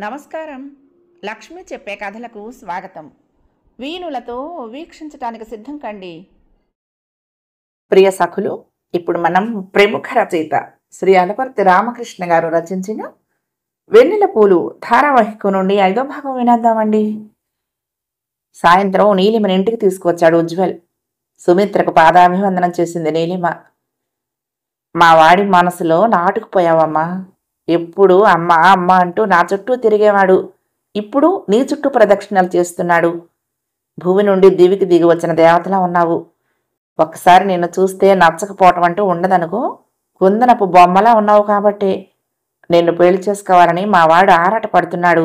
నమస్కారం. లక్ష్మి చెప్పే కథలకు స్వాగతం. వీణులతో వీక్షించటానికి సిద్ధం కండి. ప్రియ సఖులు, ఇప్పుడు మనం ప్రముఖ రచయిత శ్రీ అలపర్తి రామకృష్ణ గారు రచించిన వెన్నెల పూలు ధారావాహిక నుండి 5వ భాగం వినేద్దామండి. సాయంత్రం నీలిమని ఇంటికి తీసుకువచ్చాడు ఉజ్వల్. సుమిత్రకు పాదాభివందనం చేసింది నీలిమ. మా వాడి మనసులో నాటుకుపోయావమ్మా. ఎప్పుడు అమ్మ అమ్మ అంటూ నా చుట్టూ తిరిగేవాడు. ఇప్పుడు నీ చుట్టూ ప్రదక్షిణలు చేస్తున్నాడు. భూమి నుండి దివికి దిగి వచ్చిన దేవతలా ఉన్నావు. ఒక్కసారి నిన్ను చూస్తే నచ్చకపోవటం అంటూ ఉండదనుకో. కుందనపు బొమ్మలా ఉన్నావు కాబట్టే నిన్ను పెళ్లి చేసుకోవాలని మా వాడు ఆరాట పడుతున్నాడు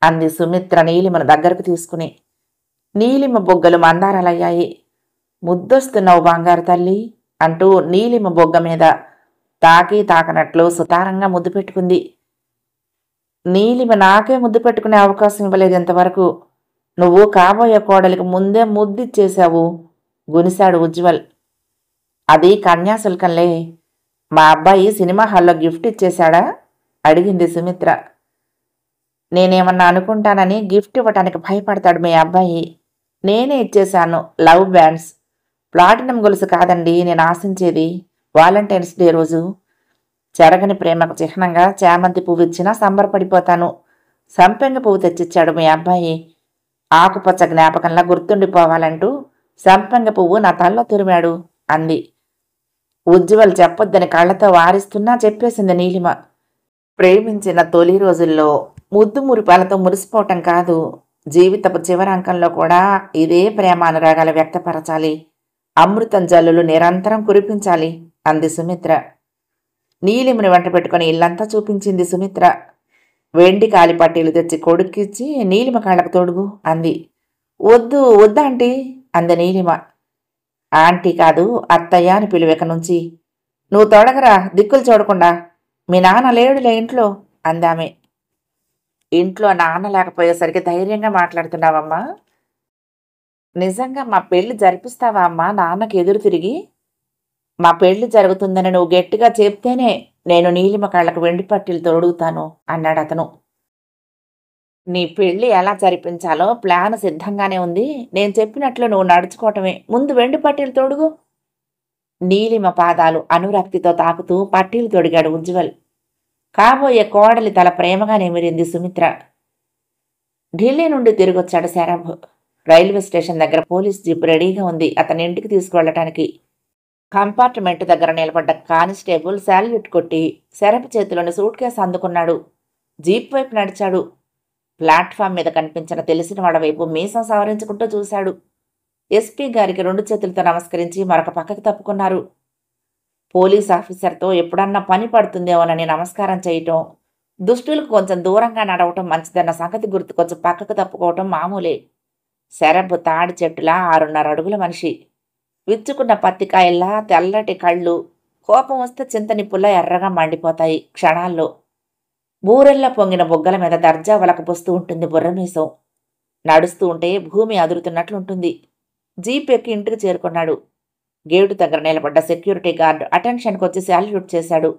అంది సుమిత్ర నీలిమను దగ్గరకు తీసుకుని. నీలిమ బొగ్గలు మందారాలయ్యాయి. ముద్దొస్తున్నావు బంగారు తల్లి అంటూ నీలిమ బొగ్గ మీద తాకనట్లు సుతారంగా ముద్దు పెట్టుకుంది. నీలిమ నాకే ముద్దు పెట్టుకునే అవకాశం ఇవ్వలేదు ఇంతవరకు. నువ్వు కాబోయే కోడలికి ముందే ముద్దిచ్చేశావు గునిశాడు ఉజ్వల్. అది కన్యాశుల్కంలే. మా అబ్బాయి సినిమా హాల్లో గిఫ్ట్ ఇచ్చేశాడా అడిగింది సుమిత్ర. నేనేమన్నా అనుకుంటానని గిఫ్ట్ ఇవ్వటానికి భయపడతాడు మీ అబ్బాయి. నేనే ఇచ్చేశాను లవ్ బ్యాండ్స్. ప్లాటినం గొలుసు కాదండి నేను ఆశించేది. వాలంటైన్స్ డే రోజు చెరగని ప్రేమకు చిహ్నంగా చామంతి పువ్వు ఇచ్చినా సంబరపడిపోతాను. సంపెంగ పువ్వు తెచ్చిచ్చాడు మీ అబ్బాయి. ఆకుపచ్చ జ్ఞాపకంలా గుర్తుండిపోవాలంటూ సంపెంగ పువ్వు నా తల్లో తురిమాడు అంది. ఉజ్వల్ చెప్పొద్దని కళ్ళతో వారిస్తున్నా చెప్పేసింది నీలిమ. ప్రేమించిన తొలి రోజుల్లో ముద్దు మురిపాలతో మురిసిపోవటం కాదు, జీవితపు చివరంకంలో కూడా ఇదే ప్రేమ అనురాగాలు వ్యక్తపరచాలి. అమృతం జల్లులు నిరంతరం కురిపించాలి అంది సుమిత్ర. నీలిమని వెంట పెట్టుకుని ఇల్లంతా చూపించింది సుమిత్ర. వెండి కాలి పట్టీలు తెచ్చి కొడుక్కిచ్చి నీలిమ కాళ్ళకు తొడుగు అంది. వద్దు వద్దాంటీ అంది నీలిమ. ఆంటీ కాదు అత్తయ్య అని పిలువెక నుంచి. నువ్వు తొడగరా దిక్కులు చూడకుండా. మీ నాన్న లేడులే ఇంట్లో అందామె. ఇంట్లో నాన్న లేకపోయేసరికి ధైర్యంగా మాట్లాడుతున్నావమ్మా. నిజంగా మా పెళ్లి జరిపిస్తావా అమ్మా నాన్నకి ఎదురు తిరిగి? మా పెళ్లి జరుగుతుందని నువ్వు గట్టిగా చెప్తేనే నేను నీలిమ కళ్ళకు వెండి పట్టీలు తొడుగుతాను అన్నాడు అతను. నీ పెళ్లి ఎలా జరిపించాలో ప్లాన్ సిద్ధంగానే ఉంది. నేను చెప్పినట్లు నువ్వు నడుచుకోవటమే. ముందు వెండి పట్టీలు తొడుగు. నీలిమ పాదాలు అనురక్తితో తాకుతూ పట్టీలు తొడిగాడు ఉజ్వల్. కాబోయే కోడలి తల ప్రేమగా నిమిరింది సుమిత్ర. ఢిల్లీ నుండి తిరిగొచ్చాడు శరభ్. రైల్వే స్టేషన్ దగ్గర పోలీస్ జీప్ రెడీగా ఉంది అతని ఇంటికి తీసుకువెళ్ళటానికి. కంపార్ట్మెంట్ దగ్గర నిలబడ్డ కానిస్టేబుల్ శాల్యూట్ కొట్టి శరభ్ చేతిలోని సూట్ కేసు అందుకున్నాడు. జీప్ వైపు నడిచాడు. ప్లాట్ఫామ్ మీద కనిపించిన తెలిసిన వాడి వైపు మీసం సవరించుకుంటూ చూశాడు. ఎస్పీ గారికి 2 చేతులతో నమస్కరించి మరొక పక్కకు తప్పుకున్నారు. పోలీస్ ఆఫీసర్తో ఎప్పుడన్నా పని పడుతుందేమోనని నమస్కారం చేయటం, దుష్టులకు కొంచెం దూరంగా నడవటం మంచిదన్న సంగతి గుర్తుకొచ్చి పక్కకు తప్పుకోవటం మామూలే. శరభ్ తాడి చెట్టులా 6.5 అడుగుల మనిషి. విచ్చుకున్న పత్తికాయల్లా తెల్లటి కళ్ళు, కోపం వస్తే చింతనిప్పుల్లా ఎర్రగా మండిపోతాయి క్షణాల్లో. బూరెల్లా పొంగిన బొగ్గల మీద దర్జా వలకపోస్తూ ఉంటుంది బుర్రమీసం. నడుస్తూ ఉంటే భూమి అదురుతున్నట్లుంటుంది. జీప్ ఎక్కి ఇంటికి చేరుకున్నాడు. గేటు దగ్గర నిలబడ్డ సెక్యూరిటీ గార్డు అటెన్షన్కి వచ్చి శాల్యూట్ చేశాడు.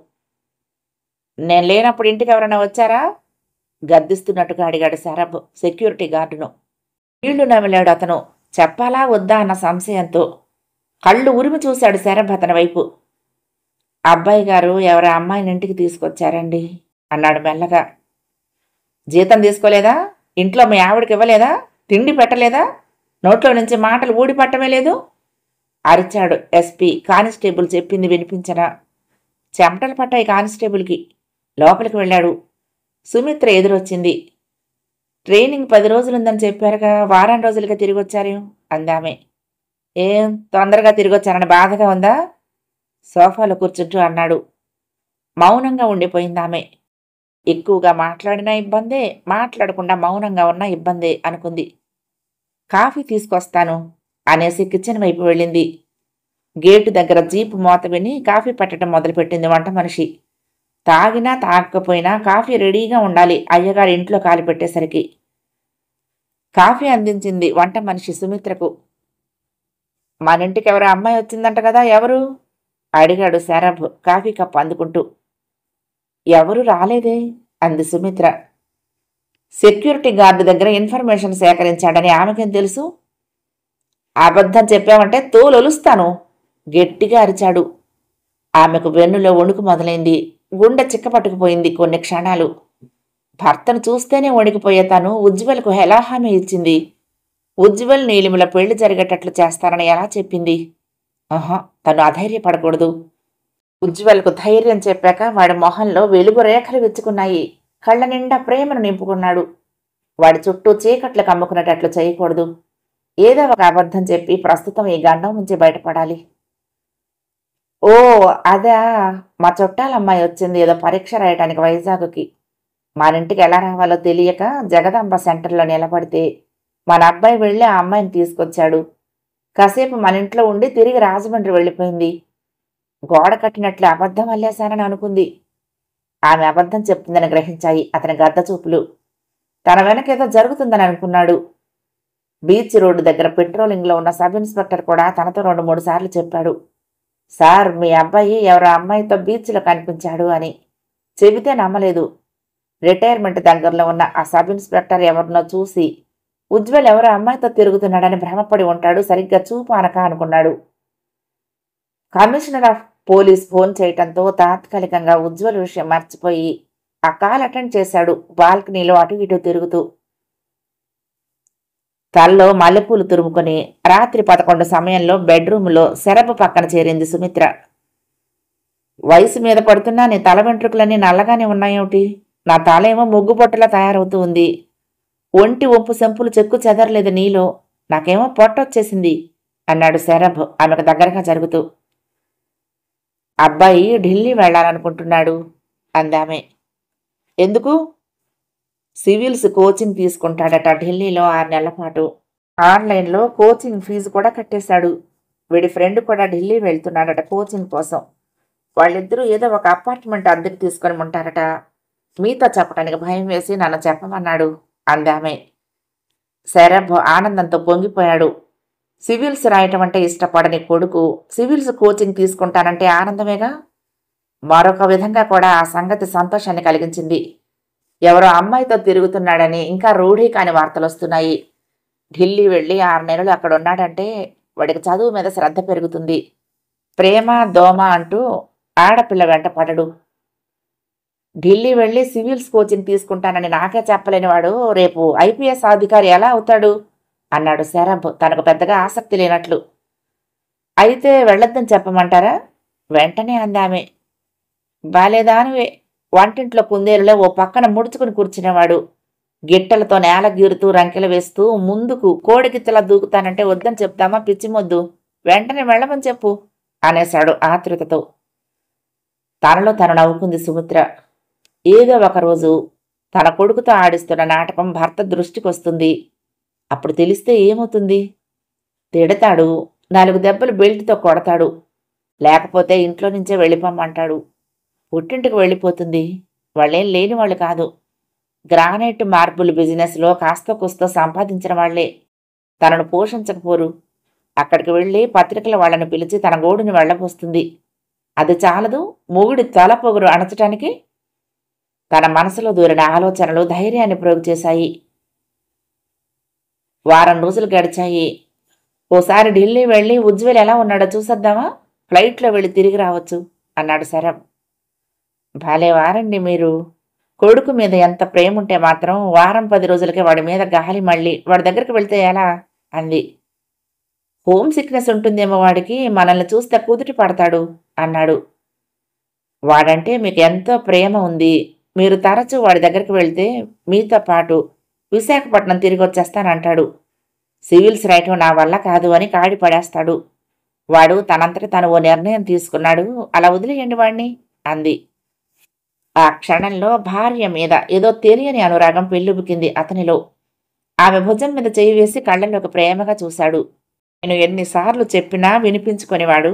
నేను లేనప్పుడు ఇంటికి ఎవరైనా వచ్చారా గద్దిస్తున్నట్టుగా అడిగాడు శరభ్ సెక్యూరిటీ గార్డును. నీళ్లు నమిలాడు అతను. చెప్పాలా వద్దా అన్న సంశయంతో. కళ్ళు ఉరిమి చూశాడు శరభ్ అతని వైపు. అబ్బాయి గారు ఎవరి అమ్మాయిని ఇంటికి తీసుకొచ్చారండి అన్నాడు మెల్లగా. జీతం తీసుకోలేదా? ఇంట్లో మీ ఆవిడకి ఇవ్వలేదా? తిండి పెట్టలేదా? నోట్లో నుంచి మాటలు ఊడి పట్టమే లేదు అరిచాడు ఎస్పీ. కానిస్టేబుల్ చెప్పింది వినిపించరా. చెమటలు పట్టాయి కానిస్టేబుల్కి. లోపలికి వెళ్ళాడు. సుమిత్ర ఎదురొచ్చింది. ట్రైనింగ్ 10 రోజులుందని చెప్పారుగా, వారం రోజులుగా తిరిగి వచ్చారు అందామె. ఏం తొందరగా తిరిగొచ్చారని బాధగా ఉందా సోఫాలో కూర్చుంటూ అన్నాడు. మౌనంగా ఉండిపోయిందామె. ఎక్కువగా మాట్లాడినా ఇబ్బందే, మాట్లాడకుండా మౌనంగా ఉన్నా ఇబ్బందే అనుకుంది. కాఫీ తీసుకొస్తాను అనేసి కిచెన్ వైపు వెళ్ళింది. గేటు దగ్గర జీపు మోత విని కాఫీ పెట్టడం మొదలుపెట్టింది వంట మనిషి. తాగినా తాగకపోయినా కాఫీ రెడీగా ఉండాలి అయ్యగారి ఇంట్లో కాలు పెట్టేసరికి. కాఫీ అందించింది వంట మనిషి సుమిత్రకు. మన ఇంటికి ఎవరో అమ్మాయి వచ్చిందంట కదా, ఎవరు అడిగాడు శరభ్ కాఫీ కప్ అందుకుంటూ. ఎవరూ రాలేదే అంది సుమిత్ర. సెక్యూరిటీ గార్డు దగ్గర ఇన్ఫర్మేషన్ సేకరించాడని ఆమెకేం తెలుసు? అబద్ధం చెప్పావంటే తోలొలుస్తాను గట్టిగా అరిచాడు. ఆమెకు వెన్నులో వణుకు మొదలైంది. గుండె చిక్కపట్టుకుపోయింది కొన్ని క్షణాలు. భర్తను చూస్తేనే వణికిపోయే తను ఉజ్వల్కు ఎలా హామీ ఇచ్చింది? ఉజ్వల్ నీలిముల పెళ్లి జరిగేటట్లు చేస్తానని ఎలా చెప్పింది? ఆహా, తను అధైర్యపడకూడదు. ఉజ్వల్కు ధైర్యం చెప్పాక వాడి మొహంలో వెలుగు రేఖలు విచ్చుకున్నాయి. కళ్ళ నిండా ప్రేమను నింపుకున్నాడు. వాడి చుట్టూ చీకట్లు కమ్ముకునేటట్లు చేయకూడదు. ఏదో ఒక అబద్ధం చెప్పి ప్రస్తుతం ఈ గండం నుంచి బయటపడాలి. ఓ, అదా, మా చుట్టాలమ్మాయి వచ్చింది ఏదో పరీక్ష రాయటానికి వైజాగ్కి. మనింటికి ఎలా రావాలో తెలియక జగదాంబ సెంటర్లో నిలబడితే మన అబ్బాయి వెళ్ళి ఆ అమ్మాయిని తీసుకొచ్చాడు. కాసేపు మన ఇంట్లో ఉండి తిరిగి రాజమండ్రి వెళ్ళిపోయింది. గోడ కట్టినట్లు అబద్ధం అల్లేశానని అనుకుంది. ఆమె అబద్ధం చెప్తుందని గ్రహించాయి అతని గద్ద చూపులు. తన వెనకేదో జరుగుతుందని అనుకున్నాడు. బీచ్ రోడ్డు దగ్గర పెట్రోలింగ్లో ఉన్న సబ్ ఇన్స్పెక్టర్ కూడా తనతో 2-3 సార్లు చెప్పాడు, సార్, మీ అబ్బాయి ఎవరో అమ్మాయితో బీచ్లో కనిపించాడు అని. చెబితే నమ్మలేదు. రిటైర్మెంట్ దగ్గరలో ఉన్న ఆ సబ్ ఇన్స్పెక్టర్ ఎవరినో చూసి ఉజ్వల్ ఎవరో అమ్మాయితో తిరుగుతున్నాడని భ్రమపడి ఉంటాడు, సరిగ్గా చూపు అనక అనుకున్నాడు. కమిషనర్ ఆఫ్ పోలీస్ ఫోన్ చేయటంతో తాత్కాలికంగా ఉజ్వల్ విషయం మర్చిపోయి ఆ కాల్ అటెండ్ చేశాడు, బాల్కనీలో అటు ఇటు తిరుగుతూ. తల్లో మల్లెపూలు తురుముకొని రాత్రి 11 సమయంలో బెడ్రూములో శరభ పక్కన చేరింది సుమిత్ర. వయసు మీద పడుతున్నా నీ తల వెంట్రుకలన్నీ నల్లగానే ఉన్నాయేమిటి? నా తలేమో ముగ్గుబొట్టలా తయారవుతూ ఉంది. ఒంటి ఒంపు సెంపులు చెక్కు చెదరలేదు నీలో. నాకేమో పొట్టొచ్చేసింది అన్నాడు శరభ్ ఆమెకు దగ్గరగా జరుగుతూ. అబ్బాయి ఢిల్లీ వెళ్లాలనుకుంటున్నాడు అందామె. ఎందుకు? సివిల్స్ కోచింగ్ తీసుకుంటాడట ఢిల్లీలో 6 నెలల పాటు. ఆన్లైన్లో కోచింగ్ ఫీజు కూడా కట్టేశాడు. వీడి ఫ్రెండ్ కూడా ఢిల్లీ వెళ్తున్నాడట కోచింగ్ కోసం. వాళ్ళిద్దరూ ఏదో ఒక అపార్ట్మెంట్ అద్దెకు తీసుకొని ఉంటారట. మీతో చెప్పడానికి భయం వేసి నన్ను చెప్పమన్నాడు అందామె. శరభ్ ఆనందంతో పొంగిపోయాడు. సివిల్స్ రాయటం అంటే ఇష్టపడని కొడుకు సివిల్స్ కోచింగ్ తీసుకుంటానంటే ఆనందమేగా. మరొక విధంగా కూడా ఆ సంగతి సంతోషాన్ని కలిగించింది. ఎవరో అమ్మాయితో తిరుగుతున్నాడని ఇంకా రూఢీ కాని వార్తలొస్తున్నాయి. ఢిల్లీ వెళ్ళి 6 నెలలు అక్కడ ఉన్నాడంటే వాడికి చదువు మీద శ్రద్ధ పెరుగుతుంది. ప్రేమ దోమ అంటూ ఆడపిల్ల వెంట పడడు. ఢిల్లీ వెళ్ళి సివిల్స్ కోచింగ్ తీసుకుంటానని నాకే చెప్పలేనివాడు రేపు ఐపీఎస్ అధికారి ఎలా అవుతాడు అన్నాడు శరభ్ తనకు పెద్దగా ఆసక్తి లేనట్లు. అయితే వెళ్ళొద్దని చెప్పమంటారా? వెంటనే అందామె. బాలేదానివే. వంటింట్లో కుందేలులో ఓ పక్కన ముడుచుకుని కూర్చునేవాడు. గిట్టలతో నేల గీరుతూ రంకెలు వేస్తూ ముందుకు కోడిగిత్తలా దూకుతానంటే వద్దని చెప్తామా పిచ్చిమొద్దు? వెంటనే వెళ్ళమని చెప్పు అనేశాడు ఆతృతతో. తనలో తను నవ్వుకుంది సుమిత్ర. ఏదో ఒకరోజు తన కొడుకుతో ఆడిస్తున్న నాటకం భర్త దృష్టికొస్తుంది. అప్పుడు తెలిస్తే ఏమవుతుంది? తిడతాడు, 4 దెబ్బలు బెల్ట్తో కొడతాడు. లేకపోతే ఇంట్లో నుంచే వెళ్ళిపోమ్మంటాడు. పుట్టింటికి వెళ్ళిపోతుంది. వాళ్ళేం లేని వాళ్ళు కాదు. గ్రానైట్ మార్బుల్ బిజినెస్లో కాస్త కూస్తో సంపాదించిన వాళ్లే. తనను పోషించకపోరు. అక్కడికి వెళ్ళి పత్రికల వాళ్లను పిలిచి తన గోడుని వెళ్లబోస్తుంది. అది చాలదు, మొగుడి తల పొగురు అణచటానికి. తన మనసులో దూరిన ఆలోచనలు ధైర్యాన్ని ప్రోగు చేశాయి. వారం రోజులు గడిచాయి. ఓసారి ఢిల్లీ వెళ్ళి ఉజ్వల్ ఎలా ఉన్నాడో చూసొద్దామా? ఫ్లైట్లో వెళ్ళి తిరిగి రావచ్చు అన్నాడు శరభ్. భలేవారండి మీరు. కొడుకు మీద ఎంత ప్రేమ ఉంటే మాత్రం వారం 10 రోజులకే వాడి మీద గాలి మళ్ళీ వాడి దగ్గరికి వెళ్తే ఎలా అంది. హోమ్ సిక్నెస్ ఉంటుందేమో వాడికి, మనల్ని చూస్తే కుదుటి పడతాడు అన్నాడు. వాడంటే మీకు ఎంతో ప్రేమ ఉంది. మీరు తరచూ వాడి దగ్గరికి వెళ్తే మీతో పాటు విశాఖపట్నం తిరిగి వచ్చేస్తానంటాడు. సివిల్స్ రాయటం నా వల్ల కాదు అని కాడి పడేస్తాడు. వాడు తనంతట తను ఓ నిర్ణయం తీసుకున్నాడు, అలా వదిలేయండి వాణ్ణి అంది. ఆ క్షణంలో భార్య మీద ఏదో తెలియని అనురాగం పెళ్ళుబుకింది అతనిలో. ఆమె భుజం మీద చేయి వేసి కళ్ళల్లోకి ప్రేమగా చూశాడు. నేను ఎన్నిసార్లు చెప్పినా వినిపించుకొనివాడు.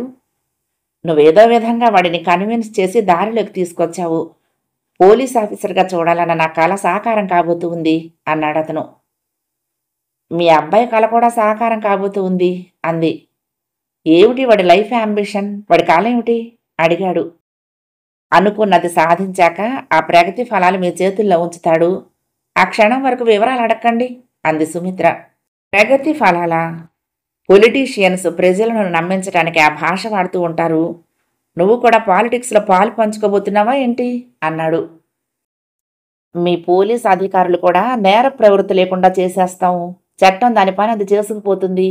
నువ్వేదో విధంగా వాడిని కన్విన్స్ చేసి దారిలోకి తీసుకొచ్చావు. పోలీస్ ఆఫీసర్గా చూడాలన్న నా కల సాకారం కాబోతూ ఉంది అన్నాడతను. మీ అబ్బాయి కల కూడా సాకారం కాబోతూ ఉంది అంది. ఏమిటి వాడి లైఫ్ అంబిషన్? వాడి కల ఏమిటి అడిగాడు. అనుకున్నది సాధించాక ఆ ప్రగతి ఫలాలు మీ చేతుల్లో ఉంచుతాడు. ఆ క్షణం వరకు వివరాలు అడక్కండి అంది సుమిత్ర. ప్రగతి ఫలాలా? పొలిటీషియన్స్ ప్రజలను నమ్మించడానికి ఆ భాష వాడుతూ ఉంటారు. నువ్వు కూడా పాలిటిక్స్లో పాలు పంచుకోబోతున్నావా ఏంటి అన్నాడు. మీ పోలీస్ అధికారులు కూడా నేర ప్రవృత్తి లేకుండా చేసేస్తాం. చట్టం దాని పని అది చేసుకుపోతుంది.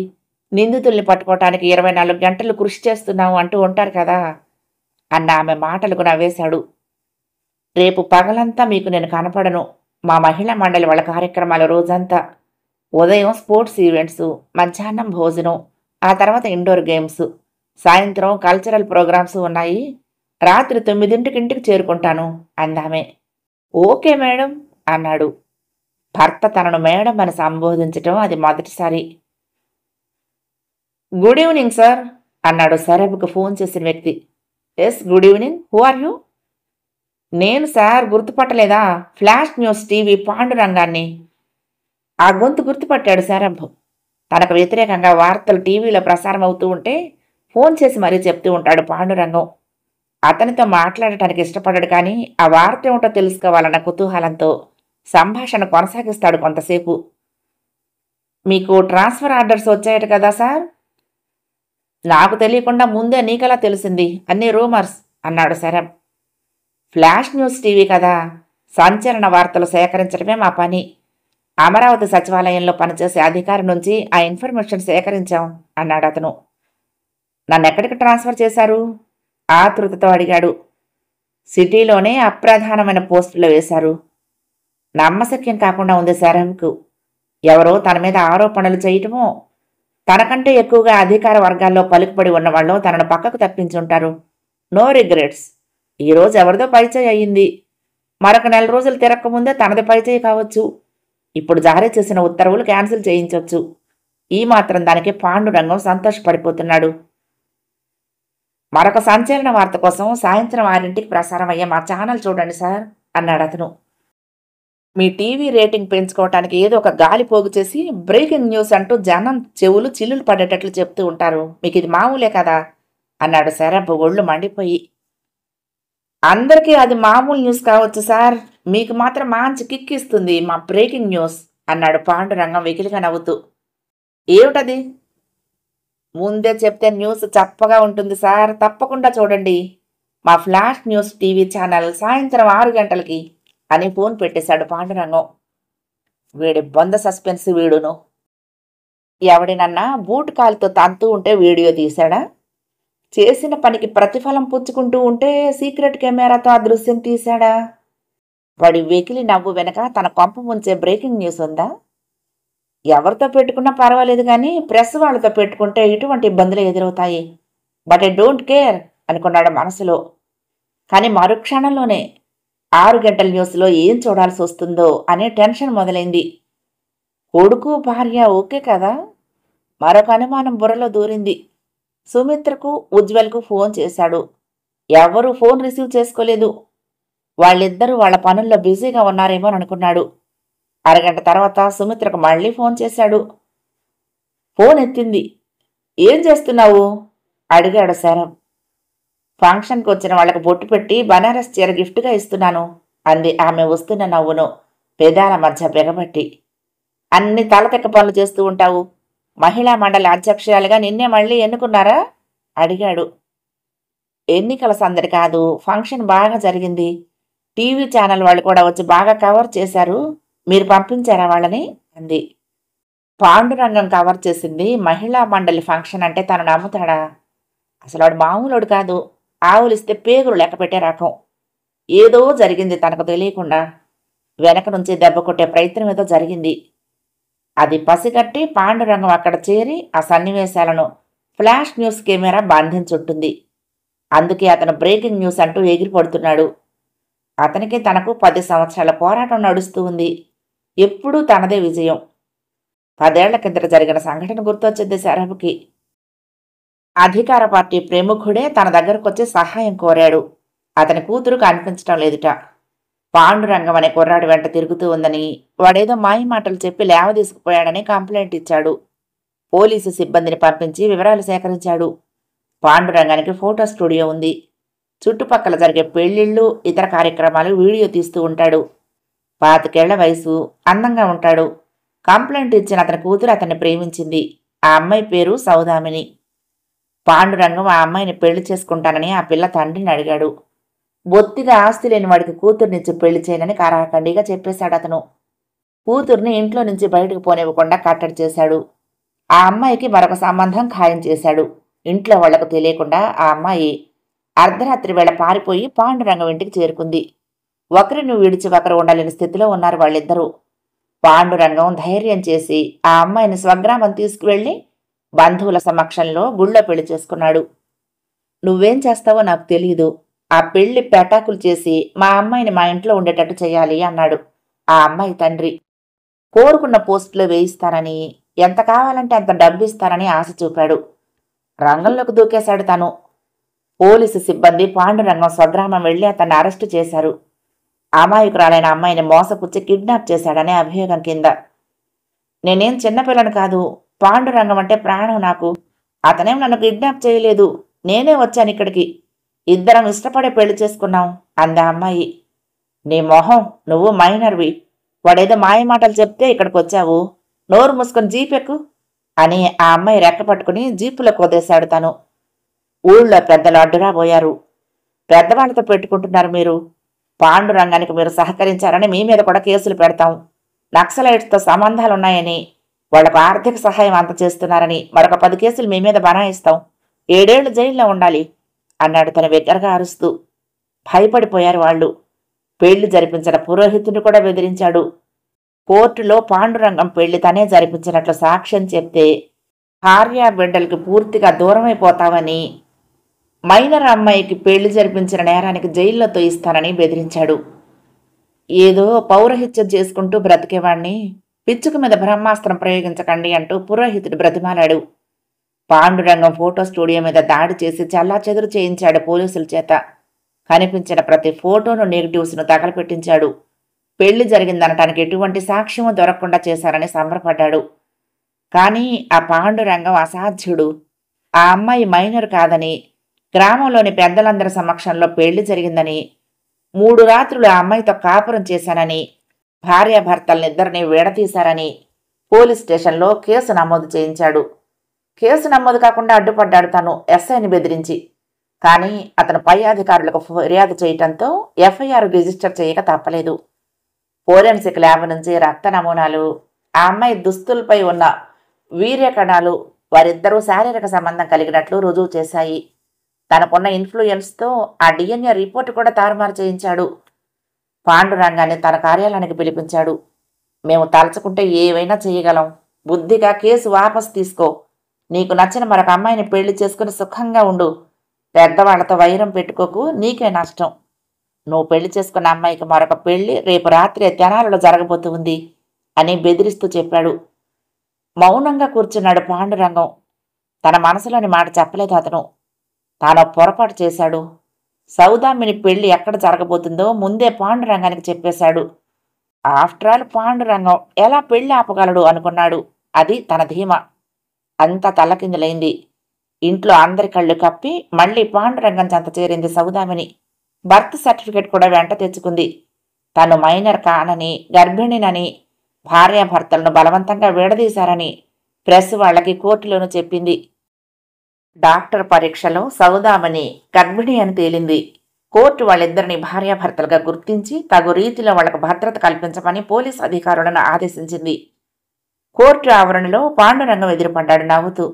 నిందితుల్ని పట్టుకోవటానికి 24 గంటలు కృషి చేస్తున్నావు అంటూ ఉంటారు కదా అన్న ఆమె మాటలకు నవ్వేశాడు. రేపు పగలంతా మీకు నేను కనపడను. మా మహిళా మండలి వాళ్ళ కార్యక్రమాల రోజంతా. ఉదయం స్పోర్ట్స్ ఈవెంట్స్, మధ్యాహ్నం భోజనం, ఆ తర్వాత ఇండోర్ గేమ్స్, సాయంత్రం కల్చరల్ ప్రోగ్రామ్స్ ఉన్నాయి. రాత్రి 9ంటికి ఇంటికి చేరుకుంటాను అందామె. ఓకే మేడం అన్నాడు. భర్త తనను మేడం అని సంబోధించటం అది మొదటిసారి. గుడ్ ఈవినింగ్ సార్ అన్నాడు సరబ్కు ఫోన్ చేసిన వ్యక్తి. Yes good evening, who are you? నేను సార్, గుర్తుపట్టలేదా? ఫ్లాష్ న్యూస్ టీవీ పాండురంగాన్ని. ఆ గొంతు గుర్తుపట్టాడు సరబ్. తనకు వ్యతిరేకంగా వార్తలు టీవీలో ప్రసారం అవుతూ ఉంటే ఫోన్ చేసి మరీ చెప్తూ ఉంటాడు పాండురంగం. అతనితో మాట్లాడటానికి ఇష్టపడ్డాడు, కానీ ఆ వార్త ఏమిటో తెలుసుకోవాలన్న కుతూహలంతో సంభాషణ కొనసాగిస్తాడు కొంతసేపు. మీకు ట్రాన్స్ఫర్ ఆర్డర్స్ వచ్చాయట కదా సార్? నాకు తెలియకుండా ముందే నీకెలా తెలిసింది? అన్నీ రూమర్స్ అన్నాడు సరబ్. ఫ్లాష్ న్యూస్ టీవీ కదా, సంచలన వార్తలు సేకరించడమే మా పని. అమరావతి సచివాలయంలో పనిచేసే అధికారి నుంచి ఆ ఇన్ఫర్మేషన్ సేకరించాం అన్నాడు అతను. నన్నెక్కడికి ట్రాన్స్ఫర్ చేశారు? ఆతృతతో అడిగాడు. సిటీలోనే అప్రధానమైన పోస్టులో వేశారు. నమ్మశక్యం కాకుండా ఉంది సరబ్కు. ఎవరో తన మీద ఆరోపణలు చేయటమో, తనకంటే ఎక్కువగా అధికార వర్గాల్లో పలుకుబడి ఉన్నవాళ్ళు తనను పక్కకు తప్పించుంటారు. No regrets. ఈరోజు ఎవరిదో పైచేయి అయ్యింది. మరొక 4 రోజులు తిరక్కముందే తనది పైచేయి కావచ్చు. ఇప్పుడు జారీ చేసిన ఉత్తర్వులు క్యాన్సిల్ చేయించవచ్చు. ఈ మాత్రం దానికి పాండురంగం సంతోషపడిపోతున్నాడు. మరొక సంచలన వార్త కోసం సాయంత్రం 6ంటికి ప్రసారం అయ్యే మా ఛానల్ చూడండి సార్ అన్నాడు అతను. మీ టీవీ రేటింగ్ పెంచుకోవటానికి ఏదో ఒక గాలి పోగు చేసి బ్రేకింగ్ న్యూస్ అంటూ జనం చెవులు చిల్లులు పడేటట్లు చెప్తూ ఉంటారు. మీకు ఇది మామూలే కదా అన్నాడు సరబ్ ఒళ్ళు మండిపోయి. అందరికీ అది మామూలు న్యూస్ కావచ్చు సార్, మీకు మాత్రం మంచి కిక్ ఇస్తుంది మా బ్రేకింగ్ న్యూస్ అన్నాడు పాండురంగం వెకిలిగా నవ్వుతూ. ఏమిటది? ముందే చెప్తే న్యూస్ చప్పగా ఉంటుంది సార్, తప్పకుండా చూడండి మా ఫ్లాష్ న్యూస్ టీవీ ఛానల్ సాయంత్రం 6 గంటలకి అని ఫోన్ పెట్టేశాడు పాండురంగం. వీడి బొంద సస్పెన్స్ వీడును. ఎవడినన్నా బూట్ కాలుతో తంతూ ఉంటే వీడియో తీశాడా? చేసిన పనికి ప్రతిఫలం పుచ్చుకుంటూ ఉంటే సీక్రెట్ కెమెరాతో ఆ దృశ్యం తీశాడా? వాడి వెకిలి నవ్వు వెనక తన కొంప ముంచే బ్రేకింగ్ న్యూస్ ఉందా? ఎవరితో పెట్టుకున్నా పర్వాలేదు, కానీ ప్రెస్ వాళ్ళతో పెట్టుకుంటే ఇటువంటి ఇబ్బందులు ఎదురవుతాయి. బట్ ఐ డోంట్ కేర్ అనుకున్నాడు మనసులో. కానీ మరుక్షణంలోనే 6 గంటల న్యూస్లో ఏం చూడాల్సి వస్తుందో అనే టెన్షన్ మొదలైంది. కొడుకు భార్య ఓకే కదా? మరొక అనుమానం బుర్రలో దూరింది. సుమిత్రకు ఉజ్వల్కు ఫోన్ చేశాడు. ఎవరూ ఫోన్ రిసీవ్ చేసుకోలేదు. వాళ్ళిద్దరూ వాళ్ళ పనుల్లో బిజీగా ఉన్నారేమో అనుకున్నాడు. అరగంట తర్వాత సుమిత్రకు మళ్ళీ ఫోన్ చేశాడు. ఫోన్ ఎత్తింది. ఏం చేస్తున్నావు అడిగాడు శరం. ఫంక్షన్కి వచ్చిన వాళ్ళకు బొట్టు పెట్టి బనారస్ చీర గిఫ్ట్గా ఇస్తున్నాను అంది ఆమె వస్తున్న నవ్వును పెదాల మధ్య బెగబట్టి. అన్ని తలతెక్క పనులు చేస్తూ ఉంటావు. మహిళా మండలి అధ్యక్షురాలుగా నిన్నే మళ్ళీ ఎన్నుకున్నారా అడిగాడు. ఎన్నికల సందడి కాదు, ఫంక్షన్ బాగా జరిగింది. టీవీ ఛానల్ వాళ్ళు కూడా వచ్చి బాగా కవర్ చేశారు. మీరు పంపించారా వాళ్ళని అంది. పాండురంగం కవర్ చేసింది మహిళా మండలి ఫంక్షన్ అంటే తను నమ్ముతాడా? అసలు వాడు మామూలుడు కాదు. ఆవులిస్తే పేగులు లెక్క పెట్టే రకం. ఏదో జరిగింది తనకు తెలియకుండా. వెనక నుంచి దెబ్బ కొట్టే ప్రయత్నం ఏదో జరిగింది. అది పసిగట్టి పాండురంగం అక్కడ చేరి ఆ సన్నివేశాలను ఫ్లాష్ న్యూస్ కెమెరా బంధించుంటుంది. అందుకే అతను బ్రేకింగ్ న్యూస్ అంటూ ఎగిరిపడుతున్నాడు. అతనికి తనకు 10 సంవత్సరాల పోరాటం నడుస్తూ ఉంది. ఎప్పుడూ తనదే విజయం. 10 ఏళ్ల కిందట జరిగిన సంఘటన గుర్తొచ్చింది శరభ్కి. అధికార పార్టీ ప్రముఖుడే తన దగ్గరకు వచ్చి సహాయం కోరాడు. అతని కూతురు కనిపించడం లేదుట. పాండురంగం అనే కుర్రాడి వెంట తిరుగుతూ ఉందని, వాడేదో మాయ మాటలు చెప్పి లేవదీసుకుపోయాడని కంప్లైంట్ ఇచ్చాడు. పోలీసు సిబ్బందిని పంపించి వివరాలు సేకరించాడు. పాండురంగానికి ఫోటో స్టూడియో ఉంది. చుట్టుపక్కల జరిగే పెళ్లిళ్ళు, ఇతర కార్యక్రమాలు వీడియో తీస్తూ ఉంటాడు. 25 వయసు, అందంగా ఉంటాడు. కంప్లైంట్ ఇచ్చిన అతని కూతురు అతన్ని ప్రేమించింది. ఆ అమ్మాయి పేరు సౌదామిని. పాండురంగం ఆ అమ్మాయిని పెళ్లి చేసుకుంటానని ఆ పిల్ల తండ్రిని అడిగాడు. బొత్తిగా ఆస్తి లేని వాడికి కూతుర్నిచ్చి పెళ్లి చేయనని కారాఖండిగా చెప్పేశాడు అతను. కూతుర్ని ఇంట్లో నుంచి బయటకు పోనివ్వకుండా కట్టడి చేశాడు. ఆ అమ్మాయికి మరొక సంబంధం ఖాయం చేశాడు. ఇంట్లో వాళ్లకు తెలియకుండా ఆ అమ్మాయి అర్ధరాత్రి వేళ పారిపోయి పాండురంగం ఇంటికి చేరుకుంది. ఒకరిని విడిచి ఒకరు ఉండలేని స్థితిలో ఉన్నారు వాళ్ళిద్దరూ. పాండురంగం ధైర్యం చేసి ఆ అమ్మాయిని స్వగ్రామం తీసుకువెళ్లి బంధువుల సమక్షంలో గుళ్ళో పెళ్లి చేసుకున్నాడు. నువ్వేం చేస్తావో నాకు తెలీదు. ఆ పెళ్లి పెటాకులు చేసి మా అమ్మాయిని మా ఇంట్లో ఉండేటట్టు చేయాలి అన్నాడు ఆ అమ్మాయి తండ్రి. కోరుకున్న పోస్టులో వేయిస్తానని, ఎంత కావాలంటే అంత డబ్బు ఇస్తానని ఆశ చూపాడు. రంగంలోకి దూకేశాడు తను. పోలీసు సిబ్బంది పాండురంగం స్వగ్రామం వెళ్లి అతన్ని అరెస్టు చేశారు. అమాయకురాలైన అమ్మాయిని మోసపుచ్చి కిడ్నాప్ చేశాడనే అభియోగం కింద. నేనేం చిన్నపిల్లను కాదు. పాండురంగం అంటే ప్రాణం నాకు. అతనేం నన్ను కిడ్నాప్ చేయలేదు. నేనే వచ్చాను ఇక్కడికి. ఇద్దరం ఇష్టపడే పెళ్లి చేసుకున్నాం అంది ఆ అమ్మాయి. నీ మొహం, నువ్వు మైనర్వి. వాడేదో మాయమాటలు చెప్తే ఇక్కడికి వచ్చావు. నోరు మూసుకొని జీపెక్కు అని ఆ అమ్మాయి రెక్క పట్టుకుని జీపులో కొదేశాడు తను. ఊళ్ళో పెద్దలు అడ్డురాబోయారు. పెద్దవాళ్లతో పెట్టుకుంటున్నారు మీరు. పాండురంగానికి మీరు సహకరించారని మీ మీద కూడా కేసులు పెడతాం. నక్సలైట్స్తో సంబంధాలున్నాయని, వాళ్లకు ఆర్థిక సహాయం అంత చేస్తున్నారని మరొక 10 కేసులు మీ మీద బనాయిస్తాం. 7 ఏళ్లు జైల్లో ఉండాలి అన్నాడు తన బిగ్గరగా అరుస్తూ. భయపడిపోయారు వాళ్ళు. పెళ్లి జరిపించిన పురోహితుడిని కూడా బెదిరించాడు. కోర్టులో పాండురంగం పెళ్లి తనే జరిపించినట్లు సాక్ష్యం చెప్తే భార్య బిడ్డలకి పూర్తిగా దూరమైపోతావని, మైనర్ అమ్మాయికి పెళ్లి జరిపించిన నేరానికి జైల్లో తోయిస్తానని బెదిరించాడు. ఏదో పౌరహిత్యం చేసుకుంటూ బ్రతికేవాణ్ణి పిచ్చుక మీద బ్రహ్మాస్త్రం ప్రయోగించకండి అంటూ పురోహితుడు బ్రతిమాలాడు. పాండురంగం ఫోటో స్టూడియో మీద దాడి చేసి చెల్లాచెదురు చేయించాడు పోలీసుల చేత. కనిపించిన ప్రతి ఫోటోను నెగిటివ్స్ను తగలపెట్టించాడు. పెళ్లి జరిగిందనటానికి ఎటువంటి సాక్ష్యమూ దొరకకుండా చేశారని సంబరపడ్డాడు. కానీ ఆ పాండురంగం అసాధ్యుడు. ఆ అమ్మాయి మైనర్ కాదని, గ్రామంలోని పెద్దలందరి సమక్షంలో పెళ్లి జరిగిందని, 3 రాత్రులు ఆ అమ్మాయితో కాపురం చేశానని, భార్యాభర్తలనిద్దరినీ విడదీశారని పోలీస్ స్టేషన్లో కేసు నమోదు చేయించాడు. కేసు నమోదు కాకుండా అడ్డుపడ్డాడు తను ఎస్ఐని బెదిరించి. కానీ అతను పై అధికారులకు ఫిర్యాదు చేయటంతో ఎఫ్ఐఆర్ రిజిస్టర్ చేయక తప్పలేదు. ఫోరెన్సిక్ ల్యాబ్ నుంచి రక్త నమూనాలు, ఆ అమ్మాయి దుస్తులపై ఉన్న వీర్యకణాలు వారిద్దరూ శారీరక సంబంధం కలిగినట్లు రుజువు చేశాయి. తనకున్న ఇన్ఫ్లుయెన్స్తో ఆ డిఎన్ఏ రిపోర్టు కూడా తారుమారు చేయించాడు. పాండురంగాన్ని తన కార్యాలయానికి పిలిపించాడు. మేము తలుచుకుంటే ఏవైనా చేయగలం. బుద్ధిగా కేసు వాపసు తీసుకో. నీకు నచ్చిన మరొక అమ్మాయిని పెళ్లి చేసుకుని సుఖంగా ఉండు. పెద్దవాళ్లతో వైరం పెట్టుకోకు, నీకే నష్టం. నువ్వు పెళ్లి చేసుకున్న అమ్మాయికి మరొక పెళ్లి రేపు రాత్రి తెనాలలో జరగబోతుంది అని బెదిరిస్తూ చెప్పాడు. మౌనంగా కూర్చున్నాడు పాండురంగం. తన మనసులోని మాట చెప్పలేదు అతను. తాను పొరపాటు చేశాడు. సౌదామిని పెళ్లి ఎక్కడ జరగబోతుందో ముందే పాండురంగానికి చెప్పేశాడు. ఆఫ్టర్ ఆల్ పాండురంగం ఎలా పెళ్లి ఆపగలడు అనుకున్నాడు. అది తన ధీమా. అంతా తల్లకిందులైంది. ఇంట్లో అందరి కళ్ళు కప్పి మళ్లీ పాండురంగం చెంత చేరింది సౌదామిని. బర్త్ సర్టిఫికెట్ కూడా వెంట తెచ్చుకుంది. తను మైనర్ కానని, గర్భిణినని, భార్యాభర్తలను బలవంతంగా విడదీశారని ప్రెస్ వాళ్లకి కోర్టులోనూ చెప్పింది. డాక్టర్ పరీక్షలో సౌదామిని గర్భిణి అని తేలింది. కోర్టు వాళ్ళిద్దరిని భార్యాభర్తలుగా గుర్తించి తగు రీతిలో వాళ్లకు భద్రత కల్పించమని పోలీసు అధికారులను ఆదేశించింది. కోర్టు ఆవరణలో పాండురంగం ఎదురుపడ్డాడు నవ్వుతూ.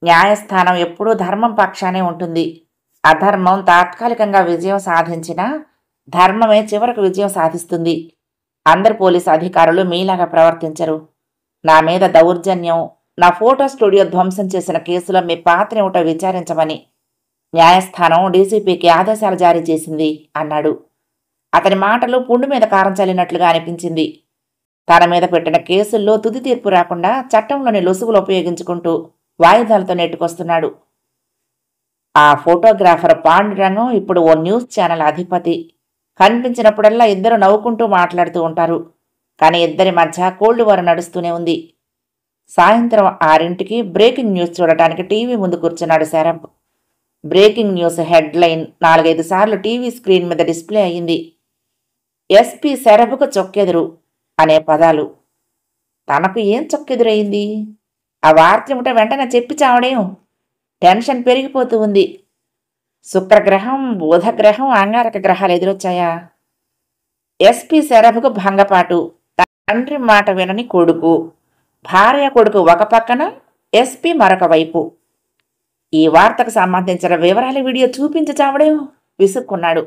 న్యాయస్థానం ఎప్పుడూ ధర్మం పక్షానే ఉంటుంది. అధర్మం తాత్కాలికంగా విజయం సాధించినా ధర్మమే చివరకు విజయం సాధిస్తుంది. అందరు పోలీసు అధికారులు మీలాగా ప్రవర్తించరు. నా మీద దౌర్జన్యం, నా ఫోటో స్టూడియో ధ్వంసం చేసిన కేసులో మీ పాత్ర ఏమిటో విచారించమని న్యాయస్థానం డీసీపీకి ఆదేశాలు జారీ చేసింది అన్నాడు. అతని మాటలు పుండు మీద కారం చల్లినట్లుగా అనిపించింది. తన మీద పెట్టిన కేసుల్లో తుది తీర్పు రాకుండా చట్టంలోని లొసుగులు ఉపయోగించుకుంటూ వాయిదాలతో నెట్టుకొస్తున్నాడు. ఆ ఫోటోగ్రాఫర్ పాండురంగం ఇప్పుడు ఓ న్యూస్ ఛానల్ అధిపతి. కనిపించినప్పుడల్లా ఇద్దరు నవ్వుకుంటూ మాట్లాడుతూ ఉంటారు. కానీ ఇద్దరి మధ్య కోల్డ్ వార్ నడుస్తూనే ఉంది. సాయంత్రం 6ంటికి బ్రేకింగ్ న్యూస్ చూడటానికి టీవీ ముందు కూర్చున్నాడు శరత్. బ్రేకింగ్ న్యూస్ హెడ్లైన్ 4-5 సార్లు టీవీ స్క్రీన్ మీద డిస్ప్లే అయింది. ఎస్పీ శరభకు చొక్కెదురు అనే పదాలు. తనకు ఏం చొక్కెదురయింది? ఆ వార్తేమిటో వెంటనే చెప్పి చావడేం. టెన్షన్ పెరిగిపోతూ ఉంది. శుక్రగ్రహం, బుధగ్రహం, అంగారక గ్రహాలు ఎదురొచ్చాయా? ఎస్పీ శరభకు భంగపాటు. తండ్రి మాట వినని కొడుకు, భార్య కొడుకు ఒక పక్కన, ఎస్పీ మరొక వైపు. ఈ వార్తకు సంబంధించిన వివరాల వీడియో చూపించి చావడేం విసుక్కున్నాడు.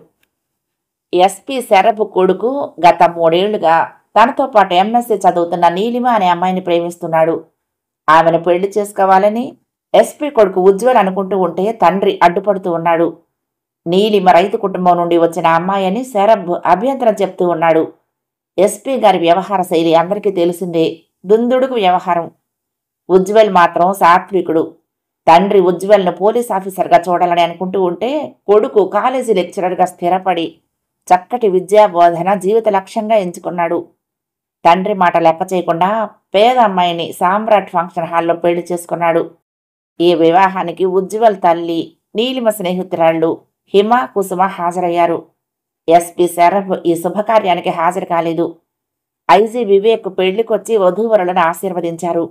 ఎస్పీ శరభ్ కొడుకు గత 3 ఏళ్లుగా తనతో పాటు ఎంఎస్సీ చదువుతున్న నీలిమ అనే అమ్మాయిని ప్రేమిస్తున్నాడు. ఆమెను పెళ్లి చేసుకోవాలని ఎస్పీ కొడుకు ఉజ్వల్ అనుకుంటూ ఉంటే తండ్రి అడ్డుపడుతూ ఉన్నాడు. నీలిమ రైతు కుటుంబం నుండి వచ్చిన అమ్మాయి అని శరభ్ అభ్యంతరం చెప్తూ ఉన్నాడు. ఎస్పీ గారి వ్యవహార శైలి అందరికీ తెలిసిందే. దుందుడుకు వ్యవహారం. ఉజ్వల్ మాత్రం సాత్వికుడు. తండ్రి ఉజ్వల్ను పోలీస్ ఆఫీసర్గా చూడాలని అనుకుంటూ ఉంటే కొడుకు కాలేజీ లెక్చరర్గా స్థిరపడి చక్కటి విద్యా బోధన జీవిత లక్ష్యంగా ఎంచుకున్నాడు. తండ్రి మాట లెక్క చేయకుండా పేద అమ్మాయిని సామ్రాట్ ఫంక్షన్ హాల్లో పెళ్లి చేసుకున్నాడు. ఈ వివాహానికి ఉజ్వల్ తల్లి, నీలిమ స్నేహితురాళ్లు హిమ, కుసుమ హాజరయ్యారు. ఎస్పీ శరభ్ ఈ శుభకార్యానికి హాజరు కాలేదు. ఐజీ వివేక్ పెళ్లికొచ్చి వధూవరులను ఆశీర్వదించారు.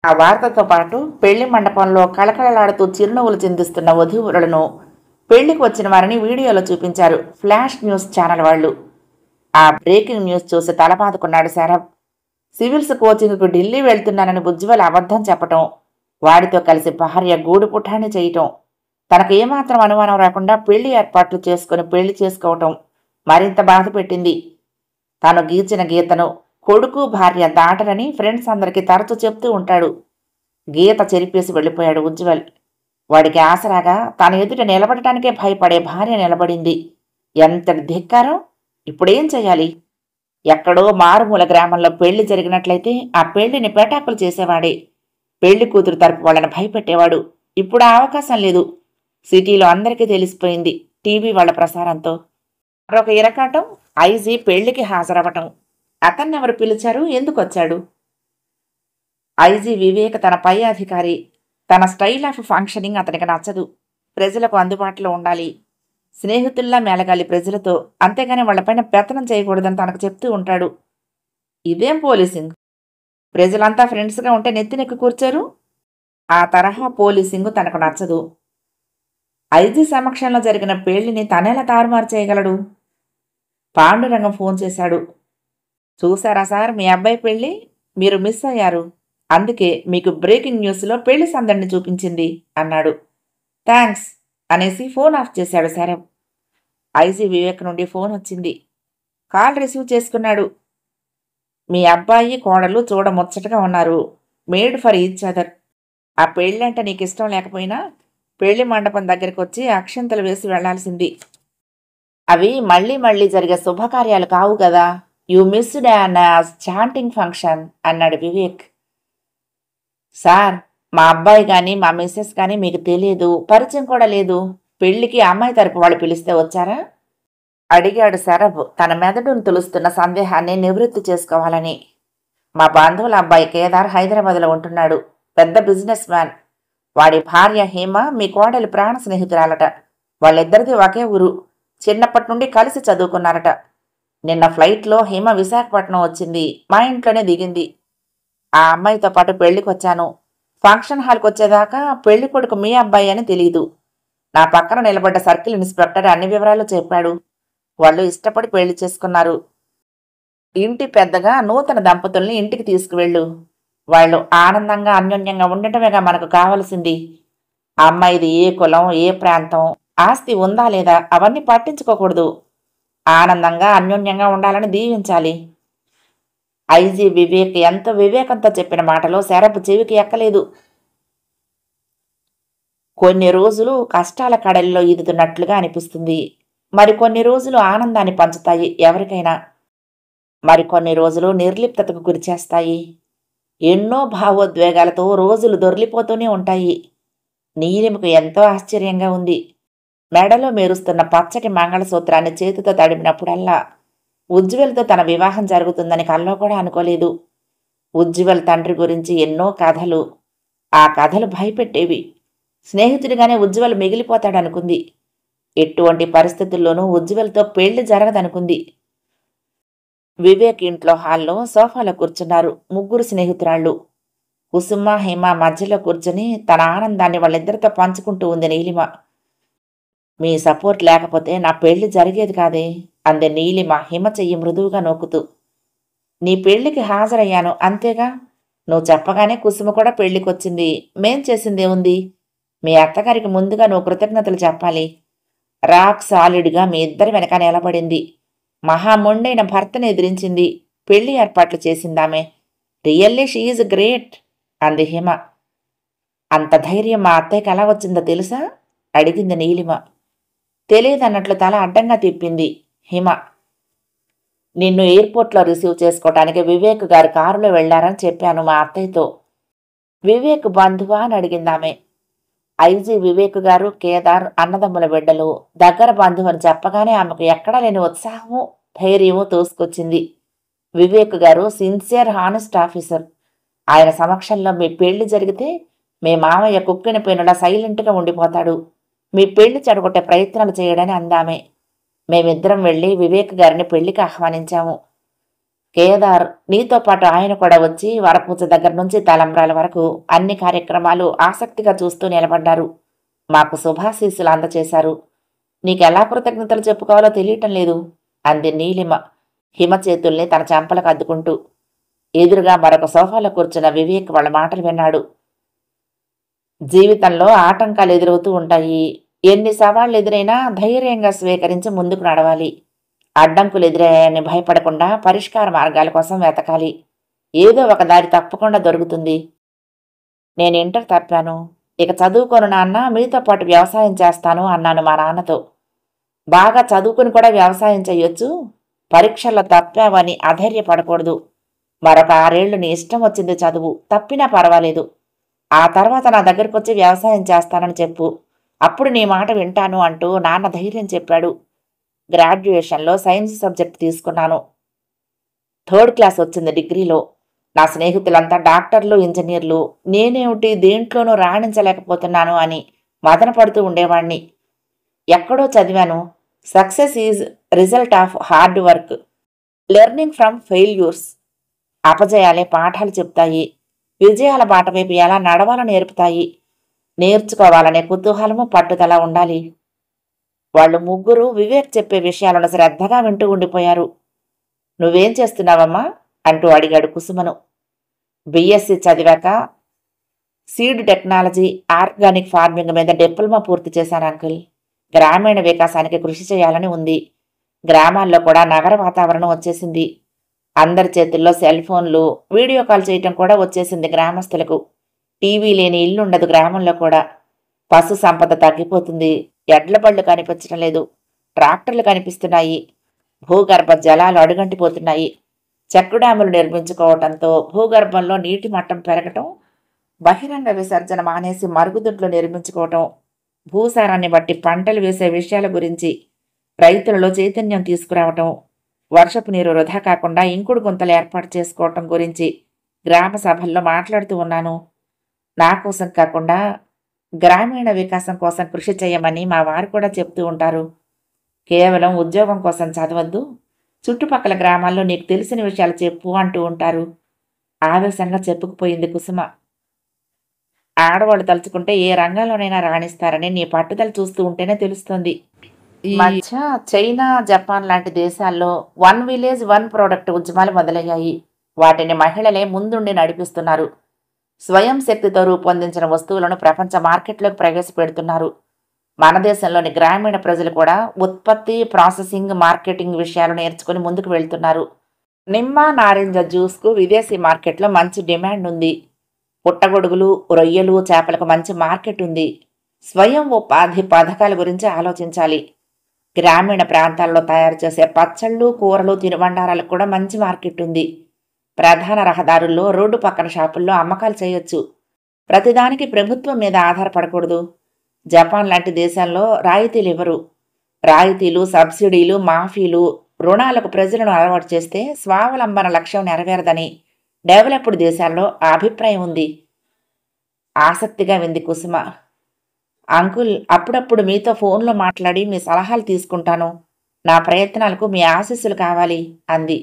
ఆ వార్తతో పాటు పెళ్లి మండపంలో కళకళలాడుతూ చిరునవ్వులు చిందిస్తున్న వధూవరులను, పెళ్లికి వచ్చిన వారిని వీడియోలో చూపించారు ఫ్లాష్ న్యూస్ ఛానల్ వాళ్ళు. ఆ బ్రేకింగ్ న్యూస్ చూసి తలబాదుకున్నాడు శరభ్. సివిల్స్ కోచింగ్కు ఢిల్లీ వెళ్తున్నానని ఉజ్వల్ అబద్ధం చెప్పటం, వాడితో కలిసి భార్య గూడు పుఠాన్ని చేయటం, తనకు ఏమాత్రం అనుమానం రాకుండా పెళ్లి ఏర్పాట్లు చేసుకుని పెళ్లి చేసుకోవటం మరింత బాధ పెట్టింది. తాను గీచిన గీతను కొడుకు భార్య దాటరని ఫ్రెండ్స్ అందరికీ తరచూ చెప్తూ ఉంటాడు. గీత చెరిపేసి వెళ్ళిపోయాడు ఉజ్వల్. వాడికి ఆసరాగా తన ఎదుట నిలబడటానికే భయపడే భార్య నిలబడింది. ఎంతటి ధిక్కారం! ఇప్పుడేం చెయ్యాలి? ఎక్కడో మారుమూల గ్రామంలో పెళ్లి జరిగినట్లయితే ఆ పెళ్లిని పేటాకులు చేసేవాడే. పెళ్లి కూతురు తరపు వాళ్ళని భయపెట్టేవాడు. ఇప్పుడు ఆ అవకాశం లేదు. సిటీలో అందరికీ తెలిసిపోయింది టీవీ వాళ్ళ ప్రసారంతో. మరొక ఇరకాటం, ఐజీ పెళ్లికి హాజరవటం. అతన్నెవరు పిలిచారు? ఎందుకొచ్చాడు? ఐజీ వివేక్ తన పై అధికారి. తన స్టైల్ ఆఫ్ ఫంక్షనింగ్ అతనికి నచ్చదు. ప్రజలకు అందుబాటులో ఉండాలి, స్నేహితుల్లా మెలగాలి ప్రజలతో, అంతేగాని వాళ్లపైన పెత్తనం చేయకూడదని తనకు చెప్తూ ఉంటాడు. ఇదేం పోలీసింగ్? ప్రజలంతా ఫ్రెండ్స్గా ఉంటే నెత్తినెక్కి కూర్చోరు. ఆ తరహా పోలీసింగ్ తనకు నచ్చదు. ఐజీ సమక్షంలో జరిగిన పెళ్లిని తనేలా తారుమారు చేయగలడు? పాండురంగం ఫోన్ చేశాడు. చూసారా సార్, మీ అబ్బాయి పెళ్లి మీరు మిస్ అయ్యారు. అందుకే మీకు బ్రేకింగ్ న్యూస్లో పెళ్లి సందడిని చూపించింది అన్నాడు. థ్యాంక్స్ అనేసి ఫోన్ ఆఫ్ చేశాడు శరభ్. ఐజీ వివేక్ నుండి ఫోన్ వచ్చింది. కాల్ రిసీవ్ చేసుకున్నాడు. మీ అబ్బాయి కోడలు చూడ ముచ్చటగా ఉన్నారు. Made for each other. ఆ పెళ్ళంటే నీకు ఇష్టం లేకపోయినా పెళ్లి మండపం దగ్గరికి వచ్చి అక్షంతలు వేసి వెళ్లాల్సింది. అవి మళ్ళీ మళ్ళీ జరిగే శుభకార్యాలు కావు కదా. You missed an chanting function అన్నాడు వివేక్. సార్, మా అబ్బాయి కానీ మా మిస్సెస్ కానీ మీకు తెలియదు, పరిచయం కూడా లేదు. పెళ్లికి అమ్మాయి తరపు వాళ్ళు పిలిస్తే వచ్చారా అడిగాడు శరభ్ తన మెదడును తులుస్తున్న సందేహాన్ని నివృత్తి చేసుకోవాలని. మా బంధువుల అబ్బాయి కేదార్ హైదరాబాద్లో ఉంటున్నాడు. పెద్ద బిజినెస్ మ్యాన్. వాడి భార్య హేమ మీ కోడలి ప్రాణ స్నేహితురాలట. వాళ్ళిద్దరిది ఒకే ఊరు. చిన్నప్పటి నుండి కలిసి చదువుకున్నారట. నిన్న ఫ్లైట్లో హేమ విశాఖపట్నం వచ్చింది. మా ఇంట్లోనే దిగింది. ఆ అమ్మాయితో పాటు పెళ్లికొచ్చాను. ఫంక్షన్ హాల్కి వచ్చేదాకా పెళ్లి కొడుకు మీ అబ్బాయి అని తెలీదు. నా పక్కన నిలబడ్డ సర్కిల్ ఇన్స్పెక్టర్ అన్ని వివరాలు చెప్పాడు. వాళ్ళు ఇష్టపడి పెళ్లి చేసుకున్నారు. ఇంటి పెద్దగా నూతన దంపతుల్ని ఇంటికి తీసుకువెళ్ళు. వాళ్ళు ఆనందంగా అన్యోన్యంగా ఉండటమేగా మనకు కావలసింది. ఆ అమ్మాయిది ఏ కులం, ఏ ప్రాంతం, ఆస్తి ఉందా లేదా అవన్నీ పట్టించుకోకూడదు. ఆనందంగా అన్యోన్యంగా ఉండాలని దీవించాలి. ఐజీ వివేక్ ఎంతో వివేకంతో చెప్పిన మాటలో శరభ్ చెవికి ఎక్కలేదు. కొన్ని రోజులు కష్టాల కడలిలో ఈదుతున్నట్లుగా అనిపిస్తుంది. మరికొన్ని రోజులు ఆనందాన్ని పంచుతాయి ఎవరికైనా. మరికొన్ని రోజులు నిర్లిప్తతకు గురిచేస్తాయి. ఎన్నో భావోద్వేగాలతో రోజులు దొర్లిపోతూనే ఉంటాయి. నీలిమకు ఎంతో ఆశ్చర్యంగా ఉంది. మెడలో మెరుస్తున్న పచ్చటి మంగళసూత్రాన్ని చేతితో తడిమినప్పుడల్లా ఉజ్వల్తో తన వివాహం జరుగుతుందని కల్లో కూడా అనుకోలేదు. ఉజ్వల్ తండ్రి గురించి ఎన్నో కథలు. ఆ కథలు భయపెట్టేవి. స్నేహితుడిగానే ఉజ్వల్ మిగిలిపోతాడనుకుంది. ఎటువంటి పరిస్థితుల్లోనూ ఉజ్వల్తో పెళ్లి జరగదనుకుంది. వివేక్ ఇంట్లో హాల్లో సోఫాలో కూర్చున్నారు ముగ్గురు స్నేహితురాళ్ళు. కుసుమ, హిమ మధ్యలో కూర్చుని తన ఆనందాన్ని వాళ్ళిద్దరితో పంచుకుంటూ ఉంది నీలిమ. మీ సపోర్ట్ లేకపోతే నా పెళ్లి జరిగేది కాదే అంది నీలిమ హిమ చెయ్యి మృదువుగా నోకుతూ. నీ పెళ్లికి హాజరయ్యాను అంతేగా. నువ్వు చెప్పగానే కుసుమ కూడా పెళ్లికొచ్చింది. మేం చేసిందేముంది? మీ అత్తగారికి ముందుగా నువ్వు కృతజ్ఞతలు చెప్పాలి. రాక్ సాలిడ్గా మీ ఇద్దరి వెనక నిలబడింది. మహామొండైన భర్తను ఎదిరించింది. పెళ్లి ఏర్పాట్లు చేసిందామె. రియల్లీ షీఈజ్ గ్రేట్ అంది హిమ. అంత ధైర్యం మా అత్తయ్యకి ఎలా వచ్చిందో తెలుసా? అడిగింది నీలిమ. తెలియదన్నట్లు తల అడ్డంగా తిప్పింది హిమ. నిన్ను ఎయిర్పోర్ట్లో రిసీవ్ చేసుకోవటానికి వివేక్ గారు కారులో వెళ్లారని చెప్పాను మా అత్తయ్యతో. వివేక్ బంధువా అని అడిగిందామె. ఐజీ వివేక్ గారు, కేదార్ అన్నదమ్ముల బిడ్డలు, దగ్గర బంధువు అని చెప్పగానే ఆమెకు ఎక్కడా లేని ఉత్సాహము, ధైర్యము తోసుకొచ్చింది. వివేక్ గారు సిన్సియర్ హానెస్ట్ ఆఫీసర్. ఆయన సమక్షంలో మీ పెళ్లి జరిగితే మీ మామయ్య కుక్కిన పెనులా సైలెంట్గా ఉండిపోతాడు. మీ పెళ్లి చెడగొట్టే ప్రయత్నాలు చేయడని అందామే. మేమిద్దరం వెళ్ళి వివేక్ గారిని పెళ్లికి ఆహ్వానించాము. కేదార్ నీతో పాటు ఆయన కూడా వచ్చి వరపూజ దగ్గర నుంచి తలంబ్రాల వరకు అన్ని కార్యక్రమాలు ఆసక్తిగా చూస్తూ నిలబడ్డారు. మాకు శుభాశీస్సులు అందచేశారు. నీకెలా కృతజ్ఞతలు చెప్పుకోవాలో తెలియటం లేదు అంది నీలిమ హిమ చేతుల్ని తన చెంపలకు అద్దుకుంటూ. ఎదురుగా మరొక సోఫాలో కూర్చున్న వివేక్ వాళ్ళ మాటలు విన్నాడు. జీవితంలో ఆటంకాలు ఎదురవుతూ ఉంటాయి. ఎన్ని సవాళ్లు ఎదురైనా ధైర్యంగా స్వీకరించి ముందుకు నడవాలి. అడ్డంకులు ఎదురయ్యాయని భయపడకుండా పరిష్కార మార్గాల కోసం వెతకాలి. ఏదో ఒక దారి తప్పకుండా దొరుకుతుంది. నేను ఇంటర్ తప్పాను. ఇక చదువుకోను నాన్న, మీతో పాటు వ్యవసాయం చేస్తాను అన్నాను మా నాన్నతో. బాగా చదువుకుని కూడా వ్యవసాయం చెయ్యొచ్చు. పరీక్షల్లో తప్పావని అధైర్యపడకూడదు. మరొక 6 ఏళ్లు నీ ఇష్టం వచ్చింది చదువు, తప్పినా పర్వాలేదు. ఆ తర్వాత నా దగ్గరకు వచ్చి వ్యవసాయం చేస్తానని చెప్పు. అప్పుడు నీ మాట వింటాను అంటూ నాన్న ధైర్యం చెప్పాడు. గ్రాడ్యుయేషన్లో సైన్స్ సబ్జెక్ట్ తీసుకున్నాను. 3rd క్లాస్ వచ్చింది డిగ్రీలో. నా స్నేహితులంతా డాక్టర్లు, ఇంజనీర్లు. నేనేమిటి దేంట్లోనూ రాణించలేకపోతున్నాను అని మదన పడుతూ ఉండేవాణ్ణి. ఎక్కడో చదివాను, success is result of hard work, learning from failures. అపజయాలే పాఠాలు చెప్తాయి. విజయాల బాట వైపు ఎలా నడవాలో నేర్పుతాయి. నేర్చుకోవాలనే కుతూహలము, పట్టుదల ఉండాలి. వాళ్ళు ముగ్గురు వివేక్ చెప్పే విషయాలను శ్రద్ధగా వింటూ ఉండిపోయారు. నువ్వేం చేస్తున్నావమ్మా అంటూ అడిగాడు కుసుమను. బిఎస్సి చదివాక సీడ్ టెక్నాలజీ, ఆర్గానిక్ ఫార్మింగ్ మీద డిప్లొమా పూర్తి చేశాను అంకుల్. గ్రామీణ వికాసానికి కృషి చేయాలని ఉంది. గ్రామాల్లో కూడా నగర వాతావరణం వచ్చేసింది. అందరి చేతుల్లో సెల్ ఫోన్లు, వీడియో కాల్ చేయటం కూడా వచ్చేసింది గ్రామస్తులకు. టీవీ లేని ఇల్లుండదు గ్రామంలో కూడా. పశు సంపద తగ్గిపోతుంది. ఎడ్ల బళ్ళు కనిపించడం లేదు. ట్రాక్టర్లు కనిపిస్తున్నాయి. భూగర్భ జలాలు అడుగంటిపోతున్నాయి. చెక్ డ్యాములు నిర్మించుకోవటంతో భూగర్భంలో నీటి మట్టం పెరగటం, బహిరంగ విసర్జన మానేసి మరుగుదొడ్లు నిర్మించుకోవటం, భూసారాన్ని బట్టి పంటలు వేసే విషయాల గురించి రైతులలో చైతన్యం తీసుకురావటం, వర్షపు నీరు వృధా కాకుండా ఇంకుడు గుంతలు ఏర్పాటు చేసుకోవటం గురించి గ్రామ సభల్లో మాట్లాడుతూ ఉన్నాను. నా కోసం కాకుండా గ్రామీణ వికాసం కోసం కృషి చేయమని మా వారు కూడా చెప్తూ ఉంటారు. కేవలం ఉద్యోగం కోసం చదవద్దు, చుట్టుపక్కల గ్రామాల్లో నీకు తెలిసిన విషయాలు చెప్పు అంటూ ఉంటారు. ఆవేశంగా చెప్పుకుపోయింది కుసుమ. ఆడవాళ్ళు తలుచుకుంటే ఏ రంగంలోనైనా రాణిస్తారని నీ పట్టుదల చూస్తూ ఉంటేనే తెలుస్తుంది. ఈ మధ్య చైనా, జపాన్ లాంటి దేశాల్లో 1 విలేజ్ 1 ప్రోడక్ట్ ఉద్యమాలు మొదలయ్యాయి. వాటిని మహిళలే ముందుండి నడిపిస్తున్నారు. స్వయం శక్తితో రూపొందించిన వస్తువులను ప్రపంచ మార్కెట్లోకి ప్రవేశపెడుతున్నారు. మన దేశంలోని గ్రామీణ ప్రజలు కూడా ఉత్పత్తి, ప్రాసెసింగ్, మార్కెటింగ్ విషయాలు నేర్చుకుని ముందుకు వెళ్తున్నారు. నిమ్మ, నారింజ జ్యూస్కు విదేశీ మార్కెట్లో మంచి డిమాండ్ ఉంది. పుట్టగొడుగులు, రొయ్యలు, చేపలకు మంచి మార్కెట్ ఉంది. స్వయం ఉపాధి పథకాల గురించి ఆలోచించాలి. గ్రామీణ ప్రాంతాల్లో తయారు చేసే పచ్చళ్ళు, కూరలు, తినుబండారాలకు కూడా మంచి మార్కెట్ ఉంది. ప్రధాన రహదారుల్లో, రోడ్డు పక్కన షాపుల్లో అమ్మకాలు చేయొచ్చు. ప్రతిదానికి ప్రభుత్వం మీద ఆధారపడకూడదు. జపాన్ లాంటి దేశాల్లో రాయితీలు ఇవ్వరు. రాయితీలు, సబ్సిడీలు, మాఫీలు, రుణాలకు ప్రజలను అలవాటు చేస్తే స్వావలంబన లక్ష్యం నెరవేరదని డెవలప్డ్ దేశాల్లో ఆ అభిప్రాయం ఉంది. ఆసక్తిగా వింది కుసుమ. అంకుల్, అప్పుడప్పుడు మీతో ఫోన్లో మాట్లాడి మీ సలహాలు తీసుకుంటాను. నా ప్రయత్నాలకు మీ ఆశీస్సులు కావాలి అంది.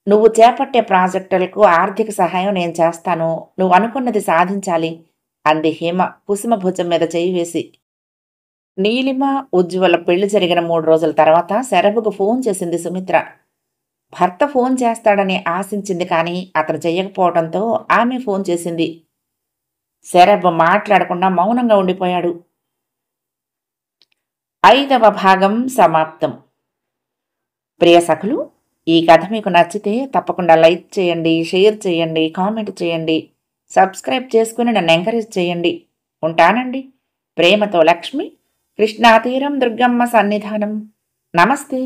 నువ్వు చేపట్టే ప్రాజెక్టులకు ఆర్థిక సహాయం నేను చేస్తాను. నువ్వు అనుకున్నది సాధించాలి అంది హేమ కుసుమ భుజం మీద చేయి వేసి. నీలిమ, ఉజ్వల పెళ్లి జరిగిన 3 రోజుల తర్వాత శరభకు ఫోన్ చేసింది సుమిత్ర. భర్త ఫోన్ చేస్తాడని ఆశించింది, కానీ అతను చెయ్యకపోవడంతో ఆమె ఫోన్ చేసింది. శరభ్ మాట్లాడకుండా మౌనంగా ఉండిపోయాడు. 5వ భాగం సమాప్తం. ప్రియ సఖులు, ఈ కథ మీకు నచ్చితే తప్పకుండా లైక్ చేయండి, షేర్ చేయండి, కామెంట్ చేయండి, సబ్స్క్రైబ్ చేసుకుని నన్ను ఎంకరేజ్ చేయండి. ఉంటానండి. ప్రేమతో లక్ష్మి, కృష్ణాతీరం దుర్గమ్మ సన్నిధానం. నమస్తే.